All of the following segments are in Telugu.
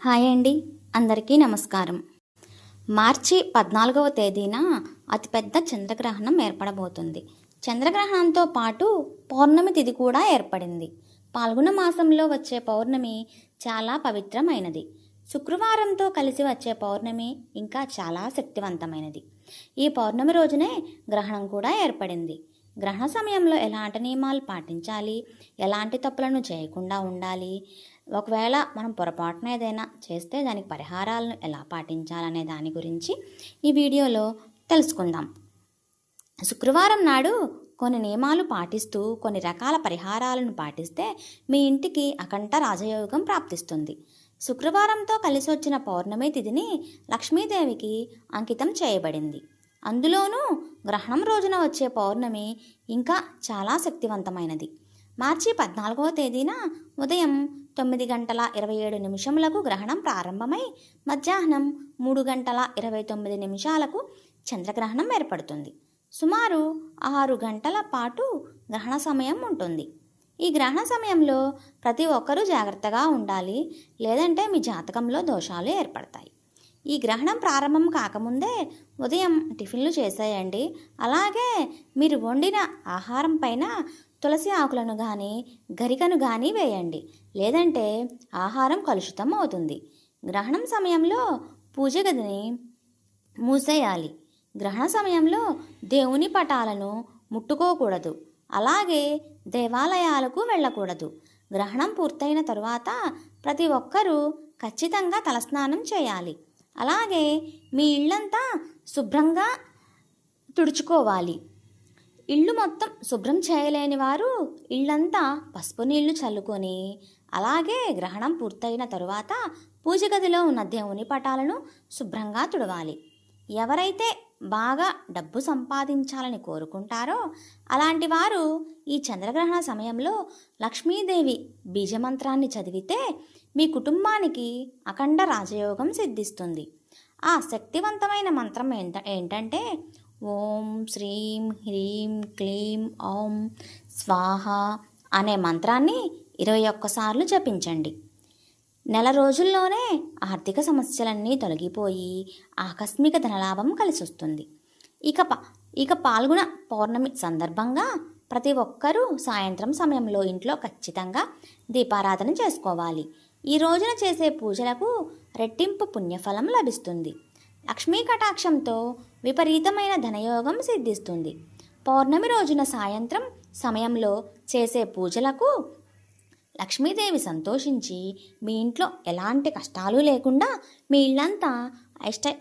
హాయ్ అండి, అందరికీ నమస్కారం. మార్చి 14వ తేదీన అతిపెద్ద చంద్రగ్రహణం ఏర్పడబోతుంది. చంద్రగ్రహణంతో పాటు పౌర్ణమి తిథి కూడా ఏర్పడింది. పాల్గొన మాసంలో వచ్చే పౌర్ణమి చాలా పవిత్రమైనది. శుక్రవారంతో కలిసి వచ్చే పౌర్ణమి ఇంకా చాలా శక్తివంతమైనది. ఈ పౌర్ణమి రోజునే గ్రహణం కూడా ఏర్పడింది. గ్రహణ సమయంలో ఎలాంటి నియమాలు పాటించాలి, ఎలాంటి తప్పులను చేయకుండా ఉండాలి, ఒకవేళ మనం పొరపాటున ఏదైనా చేస్తే దానికి పరిహారాలను ఎలా పాటించాలనే దాని గురించి ఈ వీడియోలో తెలుసుకుందాం. శుక్రవారం నాడు కొన్ని నియమాలు పాటిస్తూ కొన్ని రకాల పరిహారాలను పాటిస్తే మీ ఇంటికి అఖండ రాజయోగం ప్రాప్తిస్తుంది. శుక్రవారంతో కలిసి వచ్చిన పౌర్ణమి తిథిని లక్ష్మీదేవికి అంకితం చేయబడింది. అందులోనూ గ్రహణం రోజున వచ్చే పౌర్ణమి ఇంకా చాలా శక్తివంతమైనది. మార్చి 14వ తేదీన ఉదయం 9:27 గ్రహణం ప్రారంభమై మధ్యాహ్నం 3:29 చంద్రగ్రహణం ఏర్పడుతుంది. సుమారు 6 గంటల పాటు గ్రహణ సమయం ఉంటుంది. ఈ గ్రహణ సమయంలో ప్రతి ఒక్కరూ జాగ్రత్తగా ఉండాలి, లేదంటే మీ జాతకంలో దోషాలు ఏర్పడతాయి. ఈ గ్రహణం ప్రారంభం కాకముందే ఉదయం టిఫిన్లు చేసేయండి. అలాగే మీరు వండిన ఆహారం పైన తులసి ఆకులను కానీ గరికను కానీ వేయండి, లేదంటే ఆహారం కలుషితం అవుతుంది. గ్రహణం సమయంలో పూజ గదిని మూసేయాలి. గ్రహణ సమయంలో దేవుని పటాలను ముట్టుకోకూడదు, అలాగే దేవాలయాలకు వెళ్ళకూడదు. గ్రహణం పూర్తయిన తరువాత ప్రతి ఒక్కరూ ఖచ్చితంగా తలస్నానం చేయాలి. అలాగే మీ ఇల్లంతా శుభ్రంగా తుడుచుకోవాలి. ఇల్లు మొత్తం శుభ్రం చేయలేని వారు ఇల్లంతా పసుపు నీళ్లు చల్లుకొని, అలాగే గ్రహణం పూర్తయిన తరువాత పూజ గదిలో ఉన్న దేవుని పటాలను శుభ్రంగా తుడవాలి. ఎవరైతే బాగా డబ్బు సంపాదించాలని కోరుకుంటారో అలాంటి వారు ఈ చంద్రగ్రహణ సమయంలో లక్ష్మీదేవి బీజమంత్రాన్ని చదివితే మీ కుటుంబానికి అఖండ రాజయోగం సిద్ధిస్తుంది. ఆ శక్తివంతమైన మంత్రం ఏంటంటే ఓం శ్రీం హ్రీం క్లీం ఓం స్వాహ అనే మంత్రాన్ని 21 సార్లు జపించండి. నెల రోజుల్లోనే ఆర్థిక సమస్యలన్నీ తొలగిపోయి ఆకస్మిక ధనలాభం కలిసొస్తుంది. ఇక పాల్గొన పౌర్ణమి సందర్భంగా ప్రతి ఒక్కరూ సాయంత్రం సమయంలో ఇంట్లో ఖచ్చితంగా దీపారాధన చేసుకోవాలి. ఈ రోజున చేసే పూజలకు రెట్టింపు పుణ్యఫలం లభిస్తుంది. లక్ష్మీ కటాక్షంతో విపరీతమైన ధనయోగం సిద్ధిస్తుంది. పౌర్ణమి రోజున సాయంత్రం సమయంలో చేసే పూజలకు లక్ష్మీదేవి సంతోషించి మీ ఇంట్లో ఎలాంటి కష్టాలు లేకుండా మీ ఇల్లంతా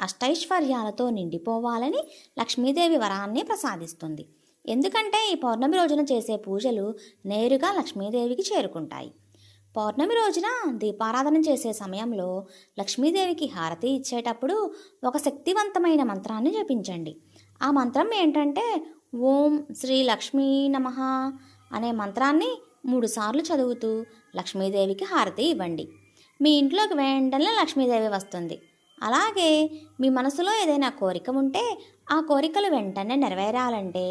అష్టైశ్వర్యాలతో నిండిపోవాలని లక్ష్మీదేవి వరాన్ని ప్రసాదిస్తుంది. ఎందుకంటే ఈ పౌర్ణమి రోజున చేసే పూజలు నేరుగా లక్ష్మీదేవికి చేరుకుంటాయి. పౌర్ణమి రోజున దీపారాధన చేసే సమయంలో లక్ష్మీదేవికి హారతి ఇచ్చేటప్పుడు ఒక శక్తివంతమైన మంత్రాన్ని జపించండి. ఆ మంత్రం ఏంటంటే ఓం శ్రీ లక్ష్మీ నమః అనే మంత్రాన్ని 3 సార్లు చదువుతూ లక్ష్మీదేవికి హారతి ఇవ్వండి. మీ ఇంట్లోకి వెంటనే లక్ష్మీదేవి వస్తుంది. అలాగే మీ మనసులో ఏదైనా కోరిక ఉంటే ఆ కోరికలు వెంటనే నెరవేరాలంటే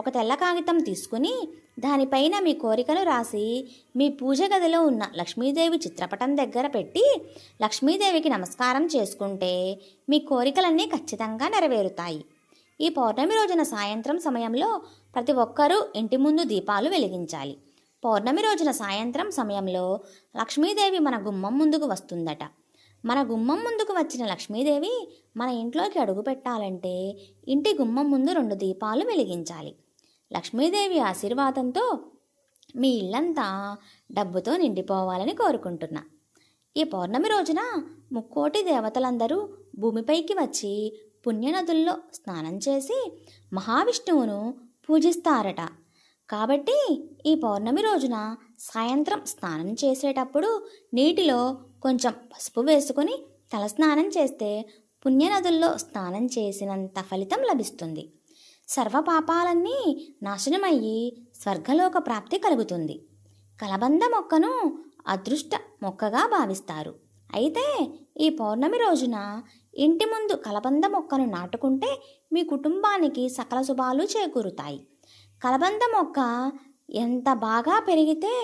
ఒక తెల్ల కాగితం తీసుకుని దానిపైన మీ కోరికను రాసి మీ పూజ గదిలో ఉన్న లక్ష్మీదేవి చిత్రపటం దగ్గర పెట్టి లక్ష్మీదేవికి నమస్కారం చేసుకుంటే మీ కోరికలన్నీ ఖచ్చితంగా నెరవేరుతాయి. ఈ పౌర్ణమి రోజున సాయంత్రం సమయంలో ప్రతి ఒక్కరూ ఇంటి ముందు దీపాలు వెలిగించాలి. పౌర్ణమి రోజున సాయంత్రం సమయంలో లక్ష్మీదేవి మన గుమ్మం ముందుకు వస్తుందట. మన గుమ్మం ముందుకు వచ్చిన లక్ష్మీదేవి మన ఇంట్లోకి అడుగు పెట్టాలంటే ఇంటి గుమ్మం ముందు 2 దీపాలు వెలిగించాలి. లక్ష్మీదేవి ఆశీర్వాదంతో మీ ఇల్లంతా డబ్బుతో నిండిపోవాలని కోరుకుంటున్నా. ఈ పౌర్ణమి రోజున ముక్కోటి దేవతలందరూ భూమిపైకి వచ్చి పుణ్యనదుల్లో స్నానం చేసి మహావిష్ణువును పూజిస్తారట. కాబట్టి ఈ పౌర్ణమి రోజున సాయంత్రం స్నానం చేసేటప్పుడు నీటిలో కొంచెం పసుపు వేసుకొని తలస్నానం చేస్తే పుణ్యనదుల్లో స్నానం చేసినంత ఫలితం లభిస్తుంది. సర్వపాపాలన్నీ నాశనమయ్యి స్వర్గలోక ప్రాప్తి కలుగుతుంది. కలబంద మొక్కను అదృష్ట మొక్కగా భావిస్తారు. అయితే ఈ పౌర్ణమి రోజున ఇంటి ముందు కలబంద మొక్కను నాటుకుంటే మీ కుటుంబానికి సకల శుభాలు చేకూరుతాయి. కలబంద మొక్క ఎంత బాగా పెరిగితే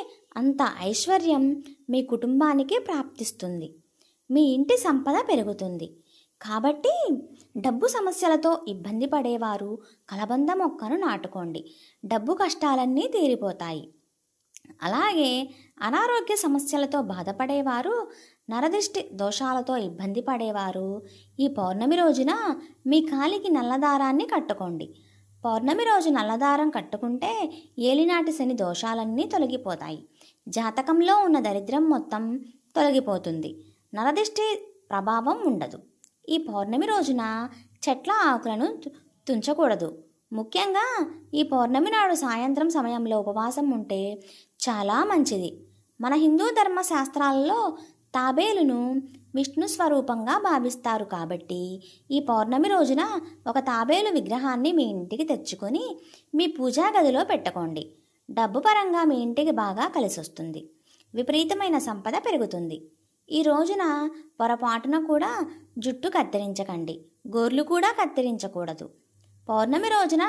అంత ఐశ్వర్యం మీ కుటుంబానికి ప్రాప్తిస్తుంది. మీ ఇంటి సంపద పెరుగుతుంది. కాబట్టి డబ్బు సమస్యలతో ఇబ్బంది పడేవారు కలబంద మొక్కను నాటుకోండి. డబ్బు కష్టాలన్నీ తీరిపోతాయి. అలాగే అనారోగ్య సమస్యలతో బాధపడేవారు, నరదిష్టి దోషాలతో ఇబ్బంది పడేవారు ఈ పౌర్ణమి రోజున మీ కాలికి నల్లదారాన్ని కట్టుకోండి. పౌర్ణమి రోజు నల్లదారం కట్టుకుంటే ఏలినాటి శని దోషాలన్నీ తొలగిపోతాయి. జాతకంలో ఉన్న దరిద్రం మొత్తం తొలగిపోతుంది. నరదిష్టి ప్రభావం ఉండదు. ఈ పౌర్ణమి రోజున చెట్ల ఆకులను తుంచకూడదు. ముఖ్యంగా ఈ పౌర్ణమి నాడు సాయంత్రం సమయంలో ఉపవాసం ఉంటే చాలా మంచిది. మన హిందూ ధర్మశాస్త్రాలలో తాబేలును విష్ణు స్వరూపంగా భావిస్తారు. కాబట్టి ఈ పౌర్ణమి రోజున ఒక తాబేలు విగ్రహాన్ని మీ ఇంటికి తెచ్చుకొని మీ పూజా గదిలో పెట్టుకోండి. డబ్బు పరంగా మీ ఇంటికి బాగా కలిసి వస్తుంది. విపరీతమైన సంపద పెరుగుతుంది. ఈ రోజున పొరపాటున కూడా జుట్టు కత్తిరించకండి. గోర్లు కూడా కత్తిరించకూడదు. పౌర్ణమి రోజున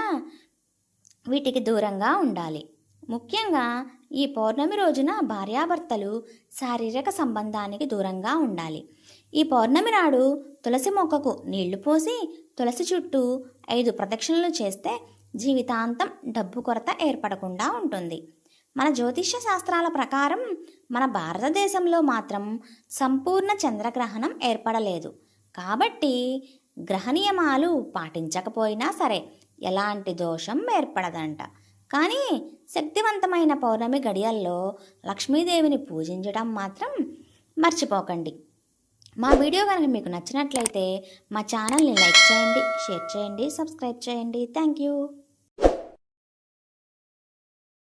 వీటికి దూరంగా ఉండాలి. ముఖ్యంగా ఈ పౌర్ణమి రోజున భార్యాభర్తలు శారీరక సంబంధానికి దూరంగా ఉండాలి. ఈ పౌర్ణమి నాడు తులసి మొక్కకు నీళ్లు పోసి తులసి చుట్టూ 5 ప్రదక్షిణలు చేస్తే జీవితాంతం డబ్బు కొరత ఏర్పడకుండా ఉంటుంది. మన జ్యోతిష్య శాస్త్రాల ప్రకారం మన భారతదేశంలో మాత్రం సంపూర్ణ చంద్రగ్రహణం ఏర్పడలేదు. కాబట్టి గ్రహ నియమాలు పాటించకపోయినా సరే ఎలాంటి దోషం ఏర్పడదంట. కానీ శక్తివంతమైన పౌర్ణమి గడియల్లో లక్ష్మీదేవిని పూజించడం మాత్రం మర్చిపోకండి. మా వీడియో కనుక మీకు నచ్చినట్లయితే మా ఛానల్ని లైక్ చేయండి, షేర్ చేయండి, సబ్స్క్రైబ్ చేయండి. Thank you.